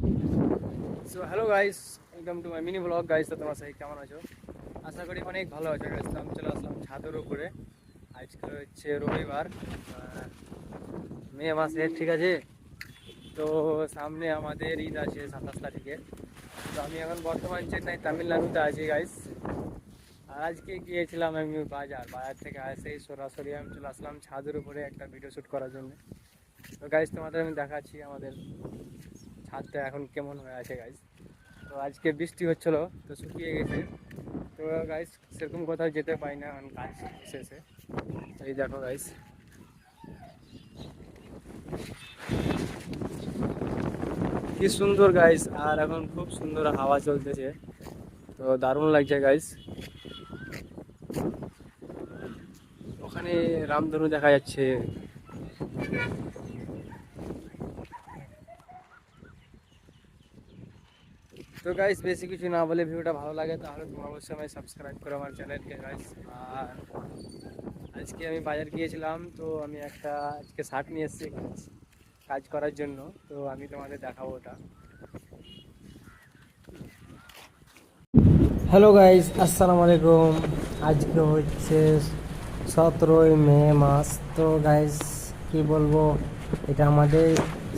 So hello guys, welcome to my mini blog guys. তো তোমরা সবাই কেমন আছো? আশা করি অনেক ভালো আছো গাইস। তো আমি চলে আসলাম ছাদের উপরে। আজকে হচ্ছে রবিবার, মে মাসের, ঠিক আছে? তো সামনে আমাদের ঈদ আছে 27 তারিখে। তো আমি এখন বর্তমান চেন্নাই তামিলনাড়ুতে আছি গাইস। আর আজকে গিয়েছিলাম আমি বাজার থেকে এসেই সরাসরি আমি চলে আসলাম ছাদের উপরে একটা ভিডিও শ্যুট করার জন্য। তো গাইস তোমাদের আমি দেখাচ্ছি আমাদের ছাদটা এখন কেমন হয়ে আছে গাইস। তো আজকে বৃষ্টি হচ্ছিল, তো শুকিয়ে গেছে। তো গাইস সেরকম কোথাও যেতে পারি না এখন কাজ শেষে। তো এই দেখো গাইস, কি সুন্দর গাইস, আর এখন খুব সুন্দর হাওয়া চলতেছে। তো দারুণ লাগছে গাইস। ওখানে রামধনু দেখা যাচ্ছে। তো গাইস বেশি কিছু না বলে, ভিডিওটা ভালো লাগে তাহলে তোমরা অবশ্যই আমায় সাবস্ক্রাইব করো আমার চ্যানেলকে গাইস। আর আজকে আমি বাজার গিয়েছিলাম, তো আমি একটা আজকে শার্ট নিয়ে এসেছি কাজ করার জন্য। তো আমি তোমাদের দেখাবো ওটা। হ্যালো গাইস, আসসালামু আলাইকুম। আজকে হচ্ছে 17ই মে মাস। তো গাইস কি বলবো, এটা আমাদের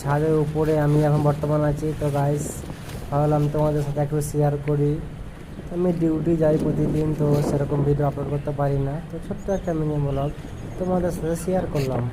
ছাদের উপরে আমি এখন বর্তমান আছি। তো গাইস ভাবলাম তোমাদের সাথে একটু শেয়ার করি। আমি ডিউটি যাই প্রতিদিন, তো সেরকম ভিডিও আপলোড করতে পারি না, তো ছোট্ট একটা মিনি ব্লগ তোমাদের সাথে শেয়ার করলাম।